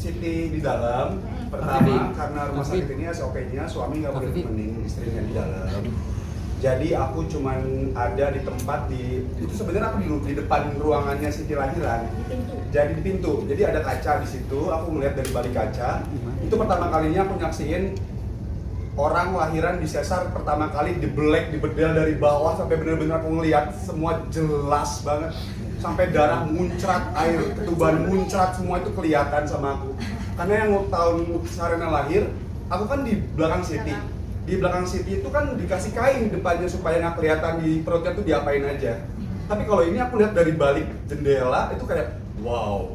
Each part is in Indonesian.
Siti di dalam. Pertama, karena rumah sakit ini SOP-nya suami nggak boleh temenin istrinya di dalam. Jadi aku cuman ada di tempat itu sebenarnya aku di depan ruangannya Siti lahiran. Jadi di pintu. Jadi ada kaca di situ. Aku melihat dari balik kaca. Itu pertama kalinya aku nyaksiin orang lahiran di sesar pertama kali dibelek, dibedel dari bawah sampai benar-benar aku ngeliat semua jelas banget. Sampai darah muncrat, air ketuban muncrat, semua itu kelihatan sama aku. Karena yang tahun Sarena lahir, aku kan di belakang Siti. Di belakang Siti itu kan dikasih kain depannya supaya nggak kelihatan di perutnya tuh diapain aja. Tapi kalau ini aku lihat dari balik jendela itu kayak wow.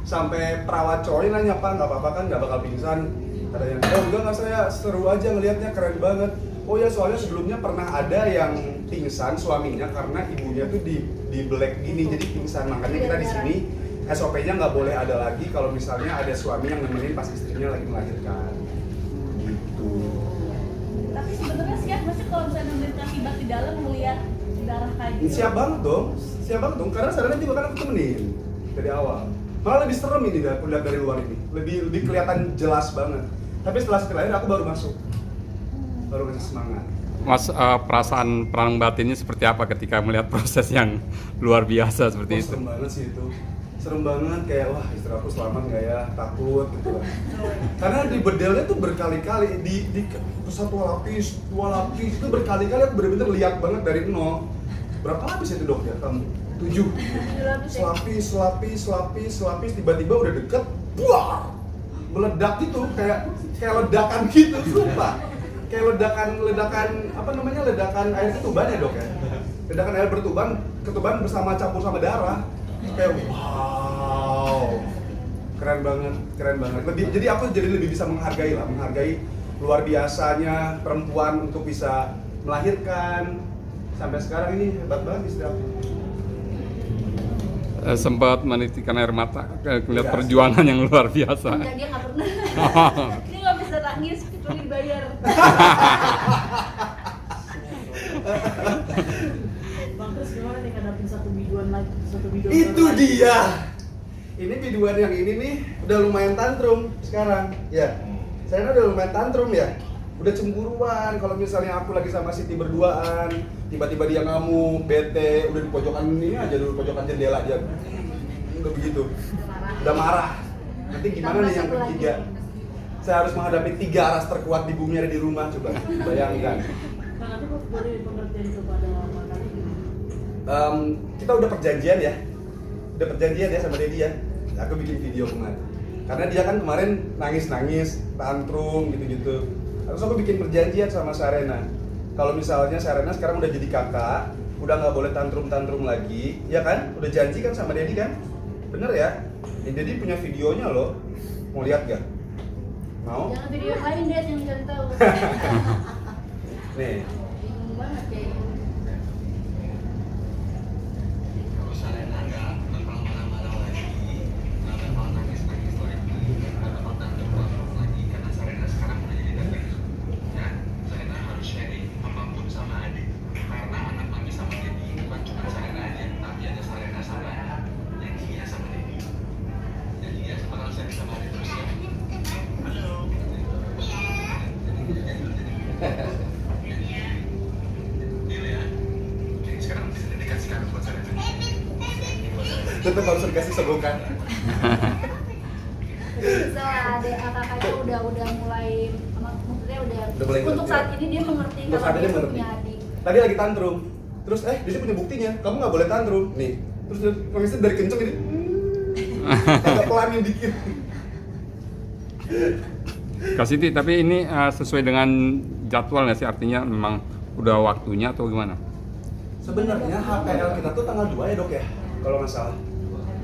Sampai perawat cowok nanya, "Pak, nggak apa-apa kan, nggak bakal pingsan?" Katanya, "Oh enggak, saya seru aja ngelihatnya, keren banget." Oh ya, soalnya sebelumnya pernah ada yang pingsan suaminya karena ibunya tuh di black gini, jadi pingsan. Makanya kita di sini SOP-nya nggak boleh ada lagi kalau misalnya ada suami yang nemenin pas istrinya lagi melahirkan. Gitu. Tapi sebenarnya siap nggak sih kalau misalnya nemenin akibat di dalam melihat darah kayak gitu? Siap banget dong. Karena Sarana juga kan aku temenin dari awal. Malah lebih serem ini aku lihat dari luar ini, lebih kelihatan jelas banget. Tapi setelah lahir aku baru masuk. Baru kasih semangat. Mas, perasaan perang batinnya seperti apa ketika melihat proses yang luar biasa seperti itu? Serem banget sih itu. Serem banget, kayak wah istri aku selamat nggak ya, takut gitu lah. Karena di bedelnya tuh berkali-kali, di satu lapis, dua lapis, itu berkali-kali aku bener-bener lihat banget dari nol. Berapa lapis itu dok ya kamu? 7. Selapis, tiba-tiba udah deket, buar, meledak gitu, kayak ledakan gitu, sumpah. Kayak ledakan apa namanya, ledakan air ketuban ya dok ya, ledakan air ketuban bersama campur sama darah, kayak wow, keren banget. Jadi aku jadi lebih bisa menghargai luar biasanya perempuan untuk bisa melahirkan. Sampai sekarang ini hebat banget istri aku. Sempat menitikan air mata melihat perjuangan yang luar biasa. Enggak, dia nggak pernah. Dia nggak bisa nangis kecuali dibayar. Bang, terus gimana nih hadapin satu biduan? Itu dia. Ini biduan yang ini nih udah lumayan tantrum sekarang. Ya. Saya udah lumayan tantrum ya. Udah cemburuan kalau misalnya aku lagi sama Siti berduaan, tiba-tiba dia ngamuk, bete, udah di pojokan ini aja dulu, pojokan jendela aja. Udah begitu. Udah marah. Nanti gimana nih yang ketiga? Saya harus menghadapi 3 aras terkuat di bumi ada di rumah, coba bayangkan. Bang, tapi kok dari pengertian kepada mantan ini? Kita udah perjanjian ya sama Dedi ya. Aku bikin video kemarin. Karena dia kan kemarin nangis, tantrum gitu-gitu. Terus aku bikin perjanjian sama Sarena. Kalau misalnya Sarena sekarang udah jadi kakak, udah nggak boleh tantrum lagi, ya kan? Udah janji kan sama Dedi kan? Bener ya? Dedi punya videonya loh. Mau lihat gak? Mau? Jangan video yang lain deh yang cari tahu. Nih. Bingung banget kayaknya. Tetap harus dikasih sebukan. Bisa lah, kakaknya udah mulai, maksudnya udah mulai untuk ngerti. saat ini dia mengerti Untuk saat kalau ini dia mengerti. punya adik. Tadi lagi tantrum. Terus dia punya buktinya. Kamu nggak boleh tantrum. Nih. Terus dia nangisnya dari kenceng ini. Agak pelanin dikit. Kak Siti, tapi ini sesuai dengan jadwal nggak sih? Artinya memang udah waktunya atau gimana? Sebenarnya HPL kita tuh tanggal 2 ya dok ya, kalau nggak salah.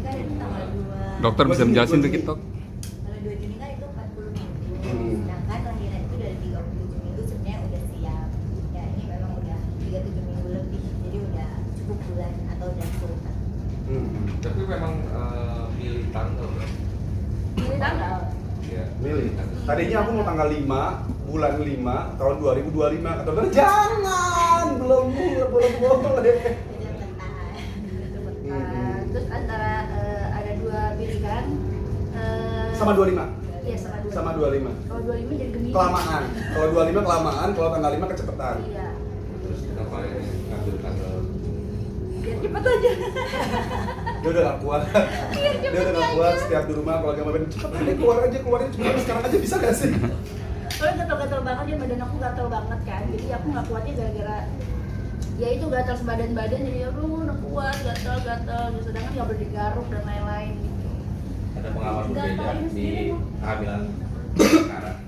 Kan itu tanggal 2. Dokter bisa menjelasin Dua dikit dok? Tanggal 2 Juni kan itu 40 minggu. Hmm. Sedangkan lahiran itu dari 37 minggu sebenarnya udah siap. Ya ini memang udah 37 minggu lebih. Jadi udah cukup bulan atau udah cukup. Tapi memang milih tanggal kan? Ini tanggal. Iya. Milih. Tadinya aku mau tanggal 5, bulan 5 tahun 2025. Kata dokter jangan, belum boleh. Jadi bentar. Terus antara ada 2 pilihan, Sama 25. Iya Sama 25. Kalau 25 jadi Gemini. Kelamaan. Kalau 25 kelamaan, kalau tanggal 5 kecepatan. Iya. Terus kenapa ini ngambil tanggal? Biar cepet aja. Dia udah gak kuat. Dia udah gak kuat setiap di rumah kalau gak main cepet aja keluarin cepet sekarang aja bisa gak sih? Soalnya gatel-gatel banget ya, badan aku gatel banget kan. Jadi aku nggak kuatnya gara-gara ya itu gatel sebadan-badan, jadi aduh nggak kuat, gatel-gatel. Sedangkan nggak boleh digaruk dan lain-lain gitu. Ada pengalaman Nggak berbeda tahu ini di sendiri, Bu. kehamilan sekarang,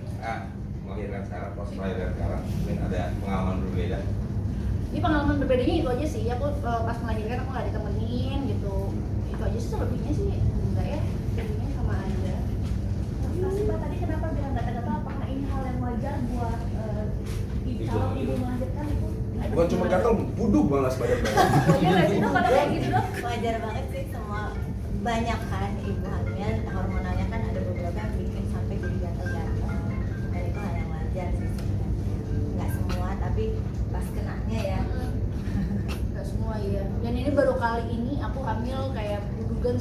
melahirkan sekarang, proses melahirkan sekarang, mungkin ada pengalaman berbeda. Ini pengalaman berbedanya itu aja sih. Aku pas melahirkan aku nggak ditemenin gitu. Itu aja sih, selebihnya sih enggak ya. Selebihnya sama aja. Mas Mbak tadi kenapa bilang gatal-gatal? Apakah ini hal yang wajar buat calon ibu melahirkan itu? Bukan cuma gatel, buduk malah badan. Wajar nggak sih dok kalau kayak gitu dok? Wajar banget sih, semua banyak kan ibu hamil hormonalnya kan ada beberapa yang bikin sampai jadi gatal-gatal, dan itu hal yang wajar sih sebenarnya. Nggak semua tapi pas kenanya ya. Nggak semua ya. Dan ini baru kali ini aku hamil kayak budugan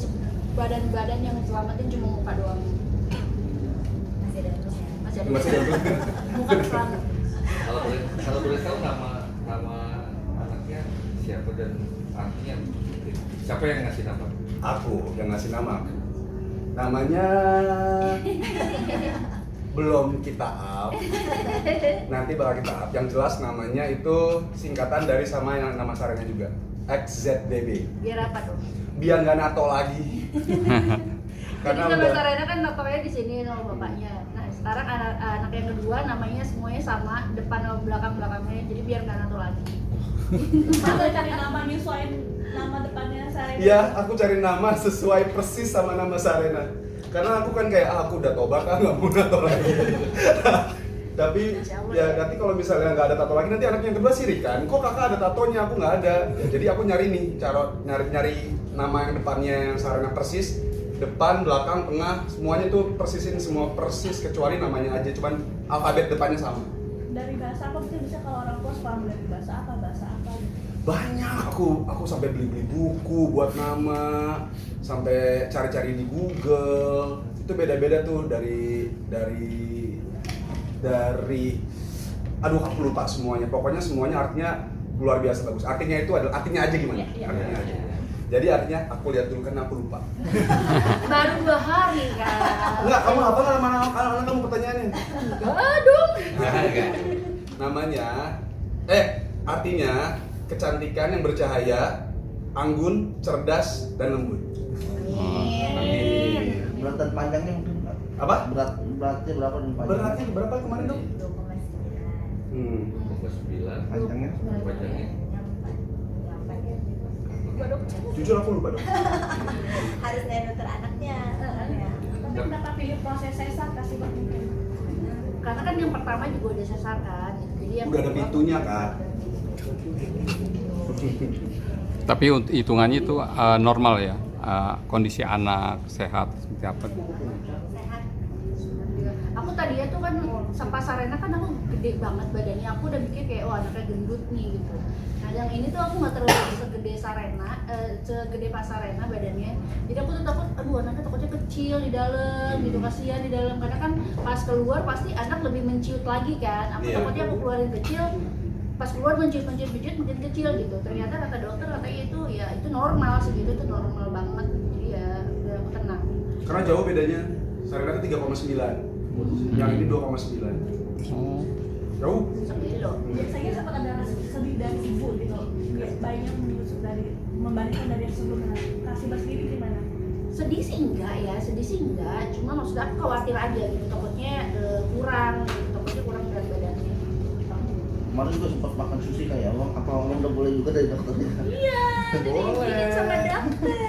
badan-badan yang selamatin cuma muka doang. Masih ada terusnya. Masih ada. Masih ada. Muka selamat. Kalau boleh tahu nama anaknya siapa dan artinya siapa yang ngasih nama? Aku yang ngasih nama. Namanya belum kita up. Nanti bakal kita up. Yang jelas namanya itu singkatan dari sama yang nama sarangnya juga. XZDB. Biar apa tuh? Biar nggak nato lagi. Jadi Karena sama udah Sarena kan natonya di sini sama bapaknya. Nah sekarang anak yang kedua namanya semuanya sama, depan sama belakangnya. Jadi biar nggak nato lagi. Atau cari nama nyesuaiin nama depannya saya. Iya, aku cari nama sesuai persis sama nama Sarena. Karena aku kan kayak aku udah tobat kan nggak mau nato lagi. Tapi Masya Allah. ya nanti kalau misalnya nggak ada tato lagi nanti anak yang kedua sirik kan. Kok kakak ada tatonya, aku nggak ada. Ya, jadi aku nyari nih cara nyari nama yang depannya yang Sarena persis, depan, belakang, tengah semuanya tuh persisin semua persis kecuali namanya aja, cuman alfabet depannya sama. Dari bahasa apa mungkin bisa kalau orang tua paham dari bahasa apa gitu. Banyak aku sampai beli buku buat nama, sampai cari-cari di Google. Itu beda-beda tuh dari aduh aku lupa semuanya. Pokoknya semuanya artinya luar biasa bagus. Artinya itu adalah artinya aja gimana? Iya. Artinya aja. Jadi artinya aku lihat dulu karena aku lupa. Baru 2 hari kan. Enggak, kamu apa nama anak kamu pertanyaannya? Enggak dong. Namanya artinya kecantikan yang bercahaya, anggun, cerdas dan lembut. Amin. Berat dan panjangnya mungkin Pak. Apa? Beratnya berapa dan panjangnya? Beratnya berapa kemarin dong? 2,9. 9. Panjangnya? Panjangnya. Jujur aku lupa dong. Harus nanya dokter anaknya. Ya. Tapi kenapa pilih proses sesar kasih Mbak mungkin? Karena kan yang pertama juga udah sesar kan. Jadi yang Udah ada kedua- pintunya kan. Tapi hitungannya itu normal ya, kondisi anak sehat seperti apa? Sehat. Aku tadinya tuh kan sama Sarena kan aku gede banget badannya, aku udah mikir kayak oh anaknya gendut nih gitu. Nah yang ini tuh aku nggak terlalu segede Sarena, segede pas Sarena badannya. Jadi aku tuh takut, aduh anaknya takutnya kecil di dalam gitu, kasihan di dalam. Karena kan pas keluar pasti anak lebih menciut lagi kan. Aku Iya. takutnya aku keluarin kecil, pas keluar menciut makin kecil gitu. Ternyata kata dokter katanya itu ya itu normal segitu tuh normal banget. Jadi ya udah aku tenang. Karena jauh bedanya. Sarena itu 3,9. Yang ini 2,9. Jauh. Segede loh. Biasanya sempat ada rasa sedih dari ibu gitu. Bayinya menusuk dari membandingkan dari yang sebelumnya. Kasih Mbak sendiri gimana? Sedih sih enggak, cuma maksud aku khawatir aja gitu, takutnya kurang berat badannya. Kemarin juga sempat makan sushi kayak Allah, apa Allah udah boleh juga dari dokternya? Iya, diizinin sama dokter.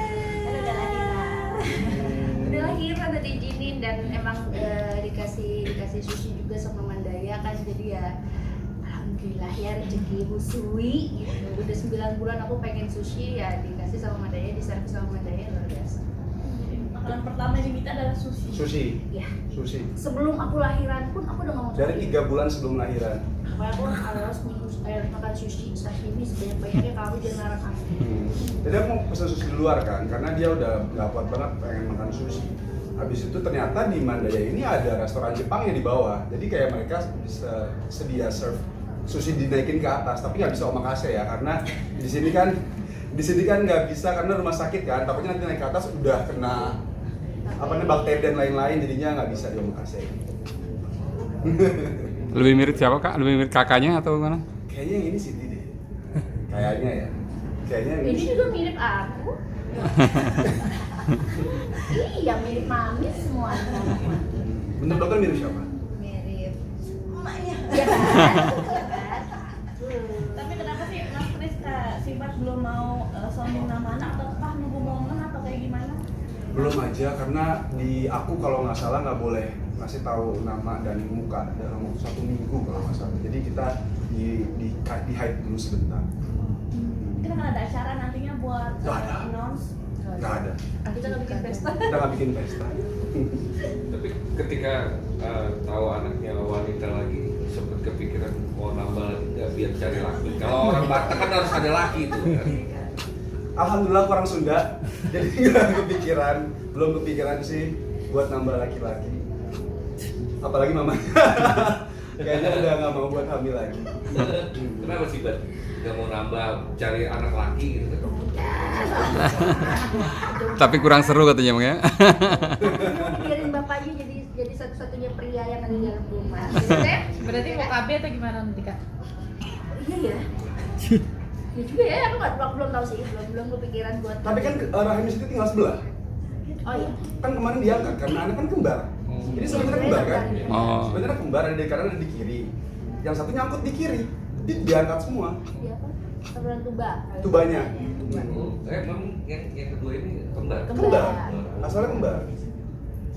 Udah lahiran. Udah lahiran udah diizinin dan emang dikasih sushi juga sama Mandaya kan, jadi ya alhamdulillah ya rezeki Ibu Sui gitu. Udah 9 bulan aku pengen sushi ya dikasih sama Mandaya, diservis sama Mandaya, luar biasa. Makanan pertama yang diminta adalah sushi. Sushi. Ya, Sushi. sebelum aku lahiran pun aku udah ngomong sama Dari 3 bulan sebelum lahiran. Pokoknya aku harus makan sushi, sashimi sebanyak-banyaknya, kamu jangan larang aku. Jadi aku mau pesan sushi di luar kan, karena dia udah nggak kuat banget pengen makan sushi. Habis itu ternyata di Mandaya ini ada restoran Jepang yang di bawah. Jadi kayak mereka bisa sedia serve sushi dinaikin ke atas, tapi nggak bisa omakase ya, karena di sini kan nggak bisa karena rumah sakit kan. Takutnya nanti naik ke atas udah kena bakteri dan lain-lain, jadinya nggak bisa di omakase. Lebih mirip siapa kak? Lebih mirip kakaknya atau gimana? Kayaknya yang ini Siti deh. Kayaknya ya. Kayaknya yang Ini ini. juga mirip aku. Iya, mirip mami semuanya. Bentuk dokter mirip siapa? Mirip emaknya. Iya kan? Tapi kenapa sih Mas Kris Sibat belum mau sounding nama anak, ataukah nunggu momen atau kayak gimana? Belum aja, karena di aku kalau nggak salah nggak boleh ngasih tahu nama dan muka dalam waktu 1 minggu kalau nggak salah. Jadi kita di hide dulu sebentar. Kita kan ada acara nantinya buat Nggak ada. announce. Nggak ada. Kita nggak bikin pesta. Kita nggak bikin pesta. Tapi ketika tahu anaknya wanita lagi, sempat kepikiran mau nambah lagi nggak biar cari laki. Kalau orang Batak kan harus ada laki itu. Kan? Alhamdulillah aku orang Sunda, jadi belum kepikiran sih buat nambah laki-laki. Apalagi mamanya, kayaknya udah nggak mau buat hamil lagi. Kenapa sih Bat? Nggak mau nambah cari anak laki gitu kan? Tapi kurang seru katanya Bang ya. Biarin bapaknya jadi satu-satunya pria yang ada di dalam rumah. Gitu, Berarti mau KB atau gimana nanti kak? Iya ya. Ya juga ya, aku belum tahu sih, belum kepikiran buat. Tapi kan rahim Siti tinggal sebelah. Oh iya. Kan kemarin diangkat karena anak kan kembar. Jadi sebenarnya kembar kan? Oh. Sebenarnya kembar ada di kanan ada di kiri. Yang satu nyangkut di kiri, diangkat semua. Iya apa? Saluran tuba. Tubanya. Emang yang kedua ini kembar. Kembar. Asalnya kembar.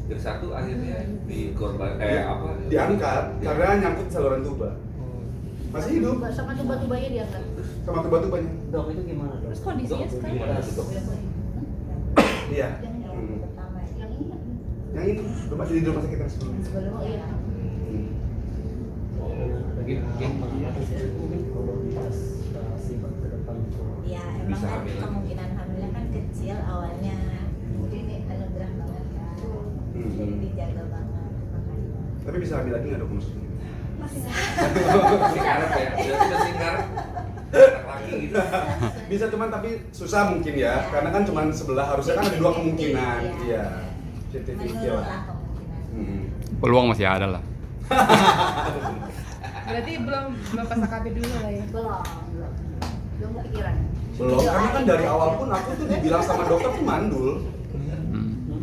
Yang satu akhirnya dikorban apa? Diangkat karena nyangkut saluran tuba. Masih hidup Sama tuba-tubanya diangkat. sama tuba-tubanya. Dok itu gimana dok? Terus kondisinya Dok, sekarang? gimana tuh, Dok? Iya. Yang pertama ya. Yang ini. Yang ini rumah di rumah sakit yang sebelumnya. Oh iya. Ya emang Bisa kan hamil lagi. kemungkinan hamilnya kan kecil awalnya. Ini anugerah banget kan. Jadi dijaga banget makanya. Tapi bisa hamil lagi nggak dok maksudnya? Singkarap ya, udah singkarap anak laki gitu. Bisa cuman tapi susah mungkin ya, karena kan cuman sebelah harusnya kan ada 2 kemungkinan. Iya. 50-50 Menurut lah. aku kemungkinan. Peluang masih ada lah. Berarti belum pas AKB dulu lah ya? Belum kepikiran. Belum, karena kan dari awal pun aku tuh dibilang sama dokter tuh mandul.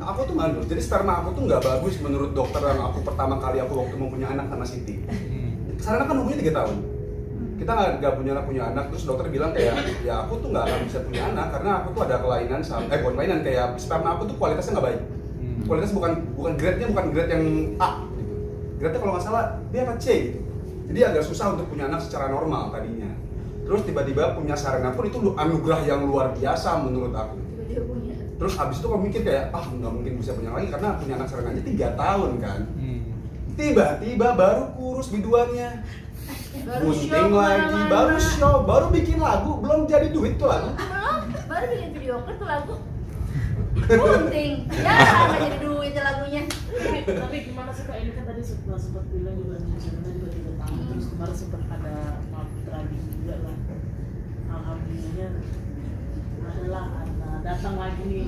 Aku tuh mandul, jadi sperma aku tuh nggak bagus menurut dokter yang aku pertama kali aku waktu mau punya anak sama Siti. Sarana kan umurnya 3 tahun. Kita nggak punya anak, terus dokter bilang kayak ya aku tuh nggak akan bisa punya anak karena aku tuh ada kelainan sama bukan kelainan, kayak sperma aku tuh kualitasnya nggak baik. Kualitas bukan grade-nya bukan grade yang A gitu. Grade-nya kalau nggak salah dia apa C gitu. Jadi agak susah untuk punya anak secara normal tadinya. Terus tiba-tiba punya sarana pun itu anugerah yang luar biasa menurut aku. Dia punya. Terus abis itu kamu mikir kayak nggak mungkin bisa punya lagi karena punya anak sarananya 3 tahun kan. Tiba-tiba baru kurus biduannya. Baru show Gunting lagi, kemana-mana. baru show, baru bikin lagu, belum jadi duit tuh lagu. Baru bikin video klip tuh lagu. Gunting. Ya, nggak jadi duit tuh lagunya. Tapi gimana sih kak, ini kan tadi sempat bilang juga sebenarnya juga 3 tahun, terus kemarin sempat ada maaf tragis juga lah. Alhamdulillahnya adalah datang lagi nih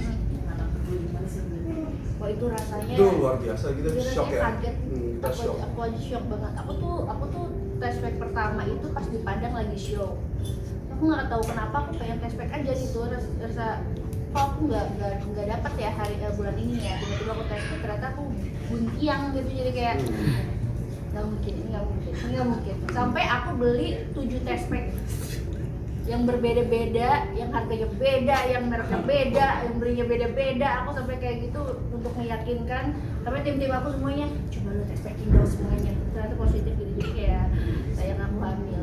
anak kedua, gimana sih sebenarnya? Wah itu rasanya. Itu luar biasa, kita Itu shock rasanya ya. kaget. Kita shock. Aku aja shock banget. Aku tuh flashback pertama itu pas di Padang lagi show. Aku nggak tahu kenapa aku pengen flashback aja gitu. Rasa kok aku nggak dapat ya bulan ini ya. Tiba-tiba aku flashback ternyata aku buntiang gitu, jadi kayak nggak mungkin, ini nggak mungkin. Sampai aku beli 7 test pack yang berbeda-beda, yang harganya beda, yang mereknya beda, yang belinya beda-beda. Aku sampai kayak gitu untuk meyakinkan. Tapi tim-tim aku semuanya coba lu tes packing dong semuanya. Ternyata positif gitu, jadi kayak sayang aku hamil,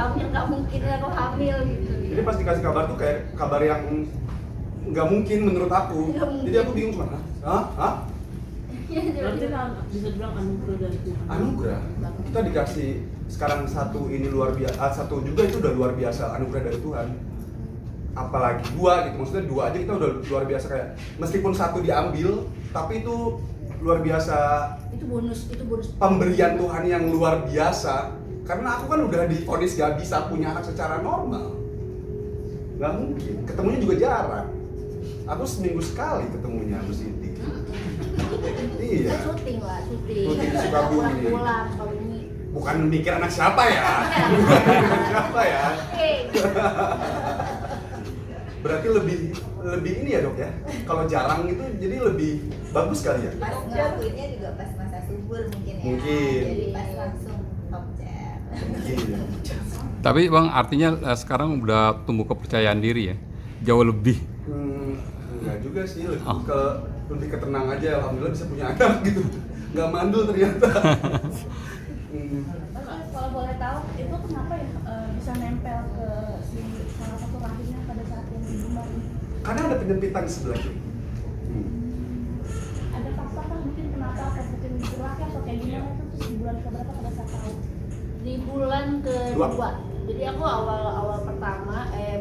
nggak mungkin aku hamil gitu. Jadi pas dikasih kabar tuh kayak kabar yang nggak mungkin menurut aku. Nggak mungkin. Jadi aku bingung cuma, hah? Berarti kan bisa dibilang anugerah dari Tuhan. Anugerah. Kita dikasih sekarang satu ini luar biasa, satu juga itu udah luar biasa anugerah dari Tuhan. Apalagi 2 gitu, maksudnya 2 aja kita udah luar biasa kayak meskipun 1 diambil, Tapi itu luar biasa, Itu bonus pemberian Tuhan yang luar biasa. Karena aku kan udah divonis gak bisa punya anak secara normal. Gak mungkin, ketemunya juga jarang. Aku seminggu sekali ketemunya sama Siti. Iya. syuting Syuting di Sukabumi. pulang Bukan mikir anak siapa ya? Bukan mikir anak siapa ya? oke. Berarti lebih ini ya dok ya? Kalau jarang itu jadi lebih bagus kali ya? Pas ngelakuinnya juga pas masa subur mungkin ya. Mungkin. Jadi pas langsung top chat. Iya. Tapi bang artinya sekarang udah tumbuh kepercayaan diri ya, jauh lebih. Enggak juga sih, lebih ketenang aja. Alhamdulillah bisa punya anak gitu. Nggak mandul ternyata. Kalau boleh tahu itu kenapa ya bisa nempel ke si salah satu rahimnya pada saat yang dibumbang ini? Karena ada penyempitan di sebelah kiri. Ada fakta kan mungkin kenapa atau mungkin berlaku atau kayak gimana itu terus di bulan keberapa pada saat tahu? Di bulan Dua. kedua. Jadi aku awal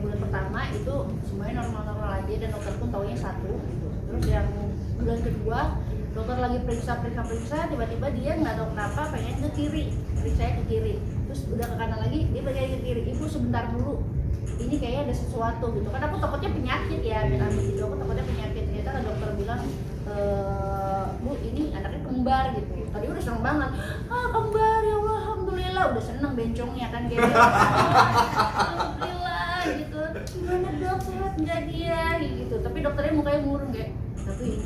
bulan pertama itu semuanya normal-normal aja dan dokter pun taunya 1 gitu. Terus yang bulan kedua dokter lagi periksa tiba-tiba dia nggak tahu kenapa pengen ke kiri, periksanya ke kiri. Terus udah ke kanan lagi dia pengen ke kiri. Ibu sebentar dulu, ini kayaknya ada sesuatu gitu kan. Aku takutnya penyakit ya, gitu. Aku takutnya penyakit. Ternyata kan dokter bilang Bu ini anaknya kembar gitu. Tadi udah seneng banget, kembar ya Allah, alhamdulillah, udah seneng bencongnya kan kayak alhamdulillah gitu. Gimana dok, sehat nggak dia gitu. Tapi dokternya mukanya murung kayak, tapi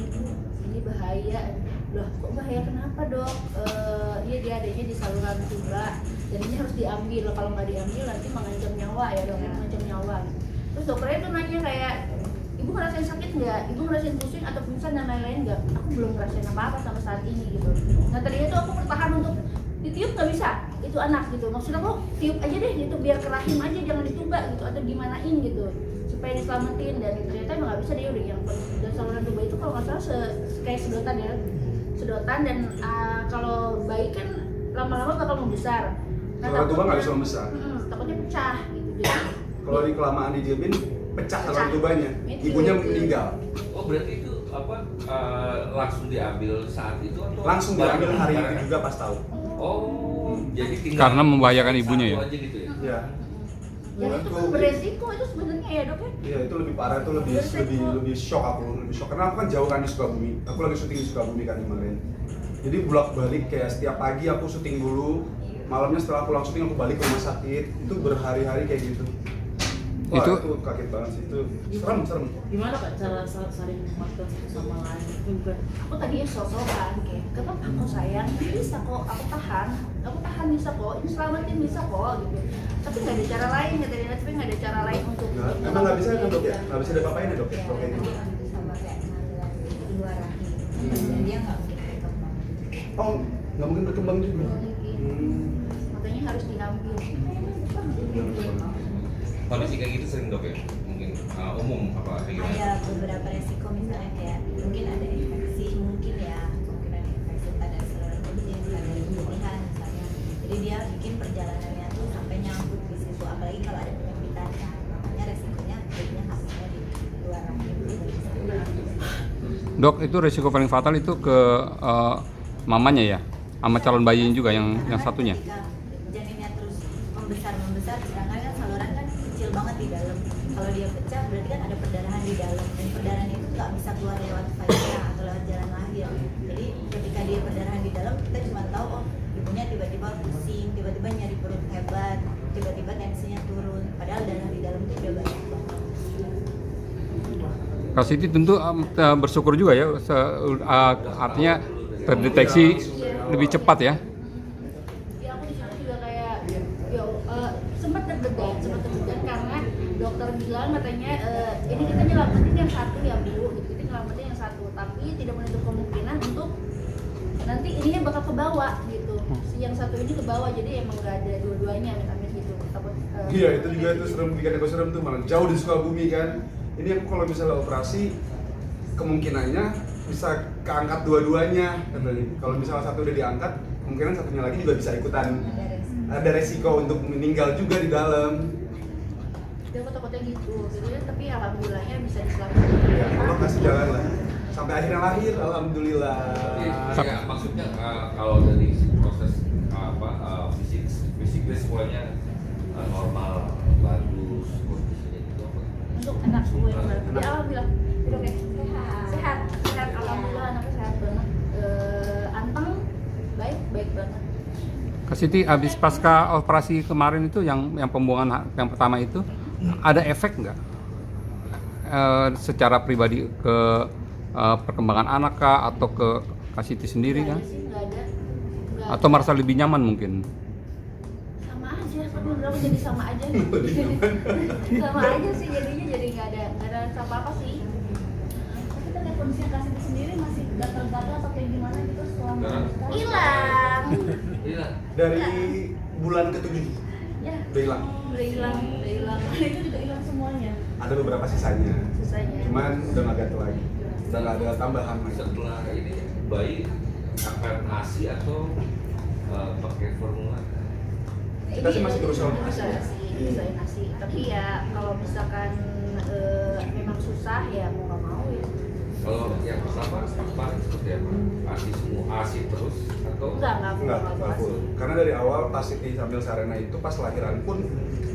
ini bahaya. Loh kok bahaya, kenapa dok? Iya dia adanya di saluran tuba dan ini harus diambil. Kalau nggak diambil nanti mengancam nyawa ya dok, mengancam nyawa. Terus dokternya tuh nanya kayak, ibu ngerasain sakit nggak? Ibu ngerasain pusing atau pingsan dan lain-lain nggak? Aku belum ngerasain apa-apa sampai saat ini gitu. Nah tadinya tuh aku bertahan untuk ditiup nggak bisa, itu anak gitu. Maksud aku tiup aja deh gitu, biar ke rahim aja, jangan dituba gitu atau gimanain gitu supaya diselamatin. Dan ternyata emang nggak bisa, dia udah yang dan saluran tuba itu kalau nggak salah kayak sedotan ya, sedotan. Dan kalau bayi kan lama-lama bakal membesar. Nah, Saluran tuba nggak bisa membesar. Takutnya pecah gitu. Jadi, Kalau di kelamaan didiemin pecah saluran tubanya, ibunya meninggal. Oh berarti itu langsung diambil saat itu atau Langsung diambil hari itu juga pas tahu. Oh, jadi tinggal Karena membahayakan ibunya ya? satu aja gitu ya? Ya. dan itu kan beresiko itu sebenarnya ya dok ya. Iya itu lebih parah, itu lebih shock aku, lebih shock karena aku kan jauh kan di Sukabumi. Aku lagi syuting di Sukabumi kan kemarin. Jadi bolak-balik kayak setiap pagi aku syuting dulu, malamnya setelah pulang syuting aku balik ke rumah sakit. Itu berhari-hari kayak gitu. Wah, Itu- itu kaget banget sih, itu serem. Gimana kak cara saling menguatkan satu sama lain? Itu bukan Aku tadinya sok-sokan kayak, gak apa-apa kok sayang, bisa kok, aku tahan bisa kok, ini selamatin bisa kok gitu. Tapi nggak ada cara lain katanya, tapi nggak ada cara lain untuk Emang nggak bisa kan dok ya? Nggak bisa diapa-apain ya dok ya? Ya, Kalau kayak gitu. sama kayak pengambilan di luar rahim. Dan dia nggak mungkin berkembang. Oh, nggak mungkin berkembang juga. makanya harus diambil. Kondisi kayak gitu sering dok ya? Mungkin umum apa kayak gimana? Ada beberapa resiko misalnya kayak mungkin ada infeksi, mungkin ya kemungkinan infeksi pada saluran kencing, pada pemilihan misalnya. Jadi dia bikin perjalanannya tuh sampai nyangkut di situ, apalagi kalau ada penyempitan. Makanya resikonya jadinya hamilnya di luar rahim. Dok, itu resiko paling fatal itu ke mamanya ya, sama calon bayinya juga yang satunya. Ketika janinnya terus membesar, sedangkan kan saluran kan kecil banget di dalam. Kalau dia pecah berarti kan ada perdarahan di dalam, dan perdarahan itu nggak bisa keluar lewat vagina atau lewat jalan lahir. Jadi ketika dia perdarahan di dalam, kita cuma tahu oh ibunya tiba-tiba pusing, tiba-tiba nyari perut hebat, tiba-tiba tensinya turun. Padahal darah di dalam itu udah banyak banget. Kak Siti tentu bersyukur juga ya, artinya terdeteksi lebih cepat ya. Ya aku di situ juga kayak sempat deg-degan karena dokter bilang katanya ini kita nyelamatin yang satu ya bu, gitu. Kita nyelamatin yang satu, tapi tidak menutup kemungkinan untuk nanti ininya bakal ke bawah gitu. Si yang satu ini ke bawah, jadi emang nggak ada dua-duanya amit-amit gitu. Takut, Iya itu juga itu serem, bikin aku serem tuh, malah jauh di Sukabumi kan. Ini aku kalau misalnya operasi kemungkinannya bisa keangkat dua-duanya katanya. Kalau misalnya satu udah diangkat, kemungkinan satunya lagi juga bisa ikutan ada resiko untuk meninggal juga di dalam. Jadi aku takutnya gitu. Jadi tapi alhamdulillahnya bisa diselamatkan. Ya Allah kasih jalan lah. sampai akhirnya lahir, alhamdulillah. Ya, maksudnya kalau dari proses fisiknya semuanya normal, bagus, kondisinya gitu apa? Untuk anak gue yang baru, ya alhamdulillah, oke, sehat, alhamdulillah anaknya sehat banget, anteng, baik banget. Kak Siti, habis pasca operasi kemarin itu yang pembuangan yang pertama itu ada efek nggak secara pribadi ke perkembangan anak kah atau ke Kak Siti sendiri kan? Nggak ada. Atau merasa lebih nyaman mungkin? Sama aja, tapi menurut aku jadi sama aja nih. Sama aja sih jadinya, jadi nggak ada apa-apa sih. Tapi terkait kondisi Kak Siti sendiri masih gatal-gatal atau kayak gimana gitu selama Hilang. Dari bulan ke-7 Ya. udah hilang. Udah hilang. itu juga hilang semuanya. Ada beberapa sisanya. Sisanya. Cuman udah nggak gatel lagi. Udah nggak ada tambahan lagi. Setelah ini bayi akan ASI atau pakai formula? Kita sih masih berusaha untuk bisa ASI. sih, nasi. Tapi ya kalau misalkan memang susah ya mau nggak mau ya. Kalau yang pertama kemarin seperti apa? ASI semua, ASI terus atau? Enggak full. Karena dari awal pas Siti sambil Sarena itu pas lahiran pun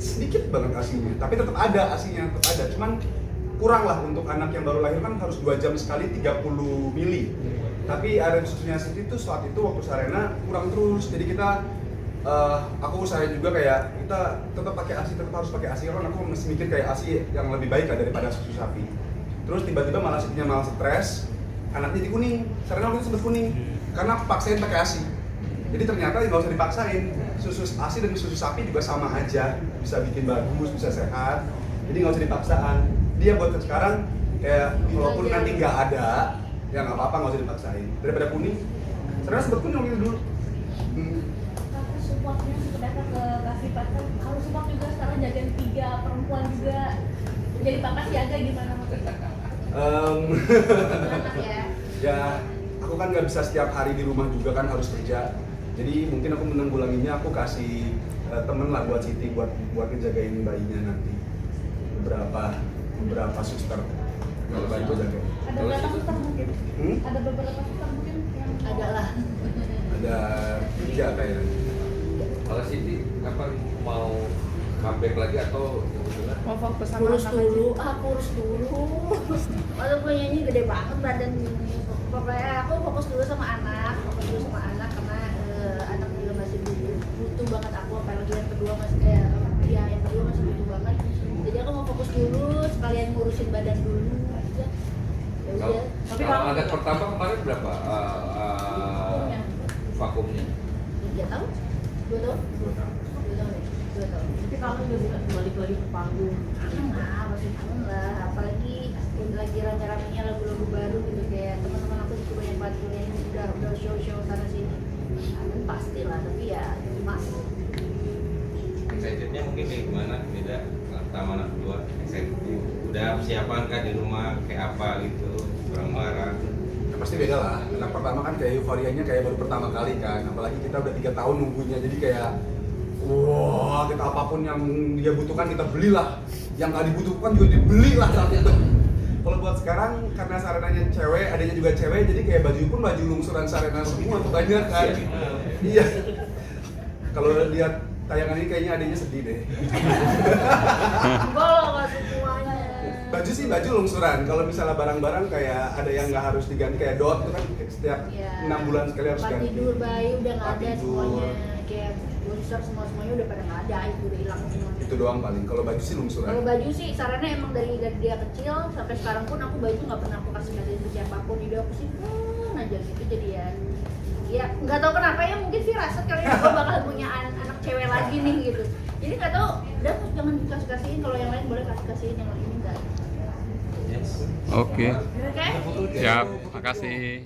sedikit banget asinya. Tapi tetap ada asinya, tetap ada. Cuman kurang lah untuk anak yang baru lahir kan harus 2 jam sekali 30 mili. Tapi aren susunya Siti itu saat itu waktu Sarena kurang terus. Jadi kita aku usahain juga kayak kita tetap pakai ASI, tetap harus pakai ASI karena aku masih mikir kayak ASI yang lebih baik lah daripada susu sapi. Terus tiba-tiba malah Sitinya malah stres, anaknya jadi kuning. Sarena waktu itu sempat kuning karena aku paksain pakai ASI. Jadi ternyata nggak usah dipaksain. Susu ASI dan susu sapi juga sama aja, bisa bikin bagus, bisa sehat. Jadi nggak usah dipaksaan. Dia buat sekarang kayak walaupun nanti nggak ada, ya nggak apa-apa, nggak usah dipaksain. Daripada kuning, Sarena sempat kuning waktu itu dulu. Kakak supportnya seperti apa ke Kak Siti? Harus support juga sekarang jagain 3 perempuan juga. Jadi Kakak siaga gimana maksudnya? Ya. Ya, aku kan nggak bisa setiap hari di rumah juga kan, harus kerja. Jadi mungkin aku menanggulanginya, aku kasih temen lah buat Siti buat ngejagain bayinya nanti. Beberapa suster. Kalau bayi gue jaga. Ada berapa suster mungkin? Ada beberapa suster mungkin yang Ada lah. Ada 3 kayaknya. Kalau Siti kapan mau comeback lagi atau gimana? Mau fokus sama Kurus anak aja. kurus dulu. Kalau punyanya gede banget badan. Pokoknya aku fokus dulu sama anak karena anak juga masih butuh banget aku, apalagi yang kedua masih yang kedua masih butuh banget. Jadi aku mau fokus dulu, sekalian ngurusin badan dulu aja. Ya Kalau udah. kalau anak pertama kemarin berapa vakumnya? 3 tahun? 2 tahun? 2 tahun ya? 2 tahun. Tapi kamu udah bisa balik lagi ke panggung. Kangen lah, masih kangen lah. Apalagi lagi rame-ramenya lagu-lagu baru gitu, kayak teman-teman aku juga banyak banget yang udah show sana sini. Kangen pasti lah, tapi ya masih. Excitednya mungkin kayak gimana? Beda pertama anak kedua. Excited. Udah persiapan kah di rumah kayak apa gitu, barang-barang. Ya, pasti beda lah. Anak pertama kan kayak euforianya kayak baru pertama kali kan. Apalagi kita udah 3 tahun nunggunya, jadi kayak wah, kita apapun yang dia butuhkan kita belilah. Yang nggak dibutuhkan juga dibelilah saat itu. Kalau buat sekarang karena Sarenanya cewek, adanya juga cewek, jadi kayak baju pun baju lungsuran Sarena semua tuh banyak kan. Iya. Kalau lihat tayangan ini kayaknya adanya sedih deh. Enggak lah, nggak semuanya. Baju sih baju lungsuran. Kalau misalnya barang-barang kayak ada yang nggak harus diganti kayak dot itu kan setiap 6 bulan sekali harus Tempat ganti. tidur bayi udah nggak Tempat ada tidur. semuanya, kayak lungser semuanya udah pada nggak ada, itu udah hilang semua. Itu doang paling. Kalau baju sih lungsuran. Kalau baju sih Sarena emang dari dia kecil sampai sekarang pun aku baju nggak pernah aku kasih ke siapapun, jadi aku simpen aja gitu jadian. Ya nggak tahu kenapa ya, mungkin sih rasa kali ya aku bakal punya anak cewek lagi nih gitu. Jadi nggak tahu, udah jangan dikasih-kasihin, kalau yang lain boleh kasih-kasihin, yang lain enggak. Yes. Oke. Oke? Siap, makasih.